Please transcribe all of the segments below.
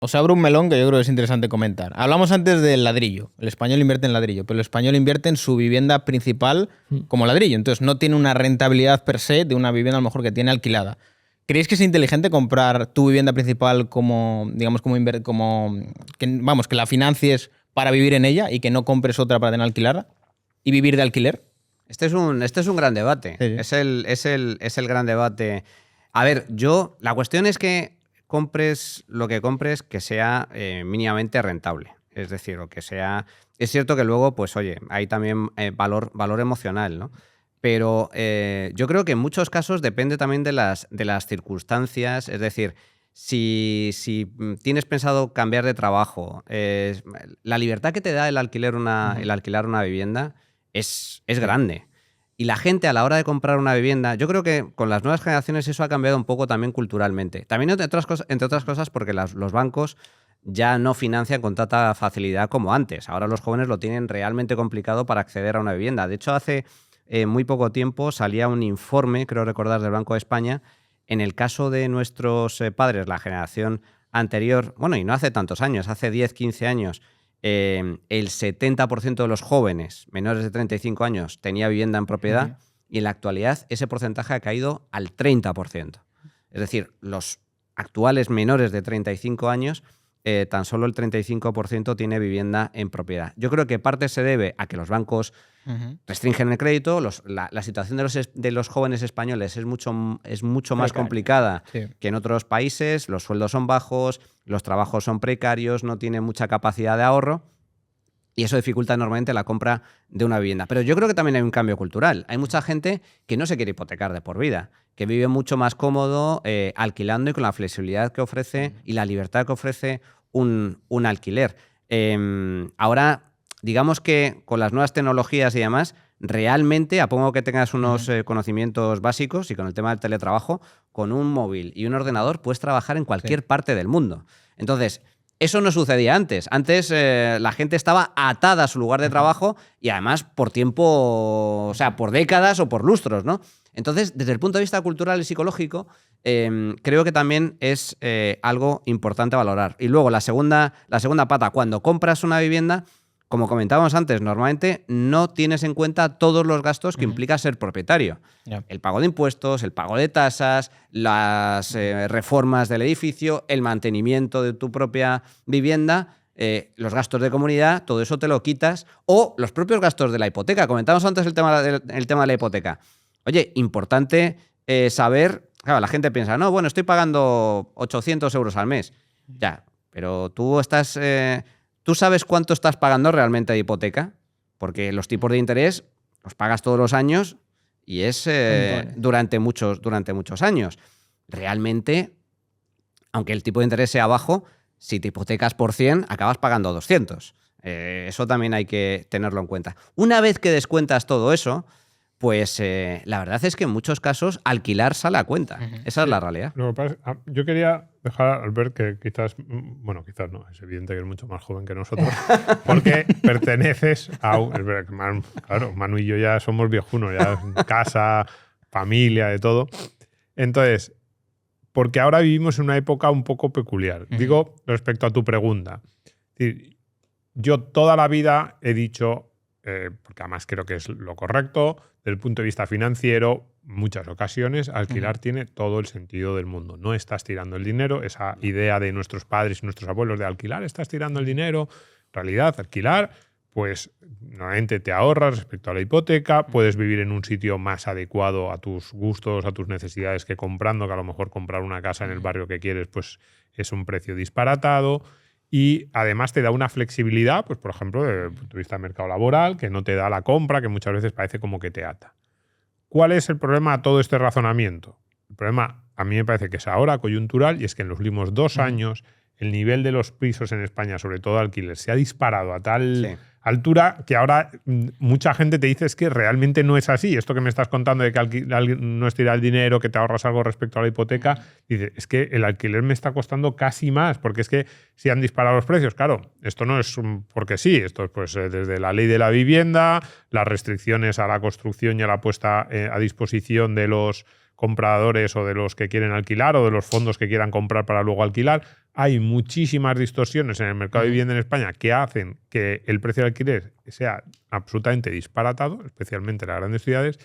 os abro un melón que yo creo que es interesante comentar. Hablamos antes del ladrillo. El español invierte en ladrillo, pero el español invierte en su vivienda principal como ladrillo. Entonces no tiene una rentabilidad per se de una vivienda a lo mejor que tiene alquilada. ¿Creéis que es inteligente comprar tu vivienda principal como, digamos, que la financies para vivir en ella y que no compres otra para tener alquilada y vivir de alquiler? Este es un gran debate. Sí. Es el gran debate. A ver, la cuestión es que compres lo que compres que sea mínimamente rentable. Es decir, o que sea... Es cierto que luego, pues oye, hay también valor emocional, ¿no? Pero yo creo que en muchos casos depende también de las circunstancias. Es decir, si tienes pensado cambiar de trabajo, la libertad que te da el alquilar una vivienda es grande. Y la gente a la hora de comprar una vivienda, yo creo que con las nuevas generaciones eso ha cambiado un poco también culturalmente. También entre otras cosas porque los bancos ya no financian con tanta facilidad como antes. Ahora los jóvenes lo tienen realmente complicado para acceder a una vivienda. De hecho, hace muy poco tiempo salía un informe, creo recordar, del Banco de España, en el caso de nuestros padres, la generación anterior, bueno, y no hace tantos años, hace 10, 15 años, el 70% de los jóvenes menores de 35 años tenía vivienda en propiedad y en la actualidad ese porcentaje ha caído al 30%. Es decir, los actuales menores de 35 años, tan solo el 35% tiene vivienda en propiedad. Yo creo que parte se debe a que los bancos restringen el crédito, la situación de los jóvenes españoles es mucho más complicada que en otros países, los sueldos son bajos, los trabajos son precarios, no tienen mucha capacidad de ahorro y eso dificulta enormemente la compra de una vivienda. Pero yo creo que también hay un cambio cultural. Hay mucha gente que no se quiere hipotecar de por vida, que vive mucho más cómodo alquilando y con la flexibilidad que ofrece y la libertad que ofrece un alquiler. Ahora, digamos que con las nuevas tecnologías y demás, realmente, a poco que tengas unos conocimientos básicos y con el tema del teletrabajo, con un móvil y un ordenador puedes trabajar en cualquier parte del mundo. Entonces, eso no sucedía antes. Antes la gente estaba atada a su lugar de trabajo y además por tiempo, o sea, por décadas o por lustros, ¿no? Entonces, desde el punto de vista cultural y psicológico, creo que también es algo importante a valorar. Y luego, la segunda pata, cuando compras una vivienda, como comentábamos antes, normalmente no tienes en cuenta todos los gastos que implica ser propietario. El pago de impuestos, el pago de tasas, las reformas del edificio, el mantenimiento de tu propia vivienda, los gastos de comunidad, todo eso te lo quitas. O los propios gastos de la hipoteca. Comentábamos antes el tema de la hipoteca. Oye, importante saber... Claro, la gente piensa, no, bueno, estoy pagando 800 euros al mes. Ya, pero tú estás... ¿Tú sabes cuánto estás pagando realmente de hipoteca? Porque los tipos de interés los pagas todos los años y es durante muchos años. Realmente, aunque el tipo de interés sea bajo, si te hipotecas por 100, acabas pagando 200. Eso también hay que tenerlo en cuenta. Una vez que descuentas todo eso, pues la verdad es que en muchos casos alquilar sale a cuenta. Esa es la realidad. Lo que pasa, yo quería dejar a Albert que quizás no, es evidente que es mucho más joven que nosotros, porque perteneces a... Claro, Manu y yo ya somos viejunos, ya casa, familia, de todo. Entonces, porque ahora vivimos en una época un poco peculiar. Digo, respecto a tu pregunta. Yo toda la vida he dicho, porque además creo que es lo correcto, desde el punto de vista financiero, muchas ocasiones alquilar tiene todo el sentido del mundo. No estás tirando el dinero, esa idea de nuestros padres y nuestros abuelos de alquilar, estás tirando el dinero. En realidad, alquilar, pues normalmente te ahorras respecto a la hipoteca, puedes vivir en un sitio más adecuado a tus gustos, a tus necesidades que comprando, que a lo mejor comprar una casa en el barrio que quieres pues es un precio disparatado. Y además te da una flexibilidad, pues por ejemplo, desde el punto de vista del mercado laboral, que no te da la compra, que muchas veces parece como que te ata. ¿Cuál es el problema a todo este razonamiento? El problema a mí me parece que es ahora coyuntural y es que en los últimos 2 años el nivel de los pisos en España, sobre todo alquiler, se ha disparado a tal altura que ahora mucha gente te dice es que realmente no es así. Esto que me estás contando de que no es tirar el dinero, que te ahorras algo respecto a la hipoteca, dice, es que el alquiler me está costando casi más, porque es que si han disparado los precios, claro, esto no es porque sí, esto es pues desde la ley de la vivienda, las restricciones a la construcción y a la puesta a disposición de los compradores o de los que quieren alquilar o de los fondos que quieran comprar para luego alquilar. Hay muchísimas distorsiones en el mercado de vivienda en España que hacen que el precio de alquiler sea absolutamente disparatado, especialmente en las grandes ciudades.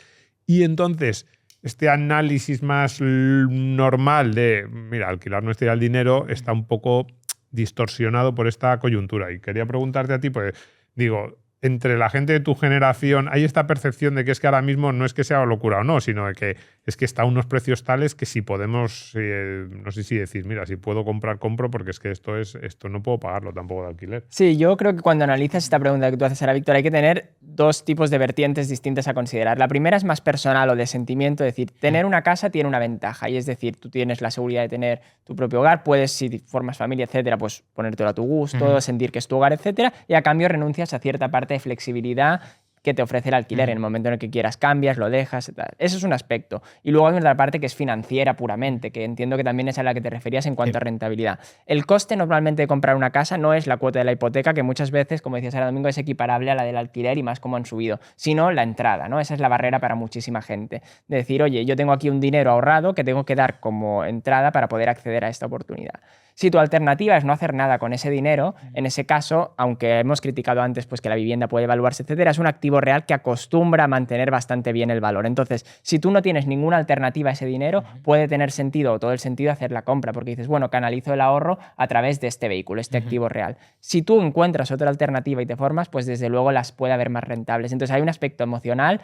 Y entonces, este análisis más normal de, mira, alquilar no es tirar el dinero, está un poco distorsionado por esta coyuntura. Y quería preguntarte a ti, pues digo, entre la gente de tu generación hay esta percepción de que es que ahora mismo no es que sea locura o no, sino de que es que está a unos precios tales que si podemos, no sé si decir, mira, si puedo comprar, compro, porque es que esto no puedo pagarlo tampoco de alquiler. Sí, yo creo que cuando analizas esta pregunta que tú haces ahora, Víctor, hay que tener dos tipos de vertientes distintas a considerar. La primera es más personal o de sentimiento, es decir, tener una casa tiene una ventaja, y es decir, tú tienes la seguridad de tener tu propio hogar, puedes, si formas familia, etcétera, pues ponértelo a tu gusto, sentir que es tu hogar, etcétera, y a cambio renuncias a cierta parte de flexibilidad que te ofrece el alquiler. En el momento en el que quieras cambias, lo dejas, etc. Eso es un aspecto. Y luego hay otra parte que es financiera puramente, que entiendo que también es a la que te referías en cuanto a rentabilidad. El coste normalmente de comprar una casa no es la cuota de la hipoteca, que muchas veces, como decías ahora Domingo, es equiparable a la del alquiler y más como han subido, sino la entrada, ¿no? Esa es la barrera para muchísima gente. De decir, oye, yo tengo aquí un dinero ahorrado que tengo que dar como entrada para poder acceder a esta oportunidad. Si tu alternativa es no hacer nada con ese dinero, en ese caso, aunque hemos criticado antes pues, que la vivienda puede evaluarse, etcétera, es un activo real que acostumbra a mantener bastante bien el valor. Entonces, si tú no tienes ninguna alternativa a ese dinero, puede tener sentido o todo el sentido hacer la compra, porque dices, bueno, canalizo el ahorro a través de este vehículo, este activo real. Si tú encuentras otra alternativa y te formas, pues desde luego las puede haber más rentables. Entonces, hay un aspecto emocional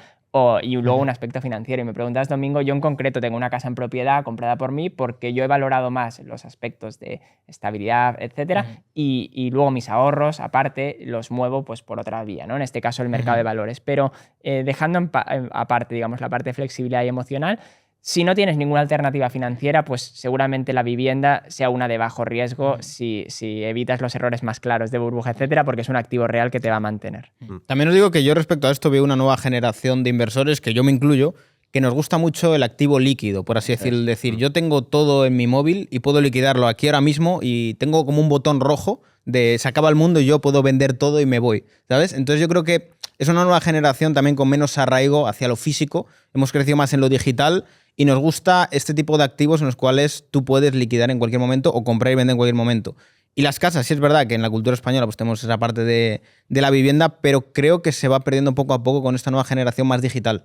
y luego un aspecto financiero. Y me preguntas, Domingo, yo en concreto tengo una casa en propiedad comprada por mí porque yo he valorado más los aspectos de estabilidad, etcétera, y luego mis ahorros, aparte, los muevo pues, por otra vía, ¿no? En este caso, el mercado de valores. Pero dejando aparte, digamos, la parte de flexibilidad y emocional, si no tienes ninguna alternativa financiera, pues seguramente la vivienda sea una de bajo riesgo si evitas los errores más claros de burbuja, etcétera, porque es un activo real que te va a mantener. También os digo que yo respecto a esto veo una nueva generación de inversores, que yo me incluyo, que nos gusta mucho el activo líquido, por así decirlo. Es decir, yo tengo todo en mi móvil y puedo liquidarlo aquí ahora mismo y tengo como un botón rojo de se acaba el mundo y yo puedo vender todo y me voy, ¿sabes? Entonces yo creo que es una nueva generación también con menos arraigo hacia lo físico. Hemos crecido más en lo digital y nos gusta este tipo de activos en los cuales tú puedes liquidar en cualquier momento o comprar y vender en cualquier momento. Y las casas, sí es verdad que en la cultura española pues tenemos esa parte de la vivienda, pero creo que se va perdiendo poco a poco con esta nueva generación más digital.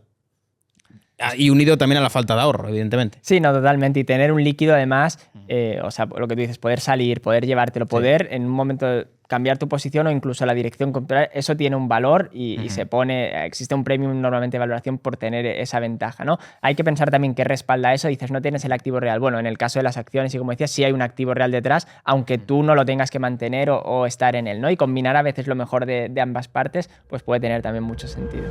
Y unido también a la falta de ahorro, evidentemente. Sí, no, totalmente. Y tener un líquido, además, o sea, lo que tú dices, poder salir, poder llevártelo, poder en un momento cambiar tu posición o incluso la dirección, eso tiene un valor y se pone, existe un premium normalmente de valoración por tener esa ventaja, ¿no? Hay que pensar también qué respalda eso. Dices, no tienes el activo real. Bueno, en el caso de las acciones, y como decías, sí hay un activo real detrás, aunque tú no lo tengas que mantener o estar en él, ¿no? Y combinar a veces lo mejor de ambas partes, pues puede tener también mucho sentido.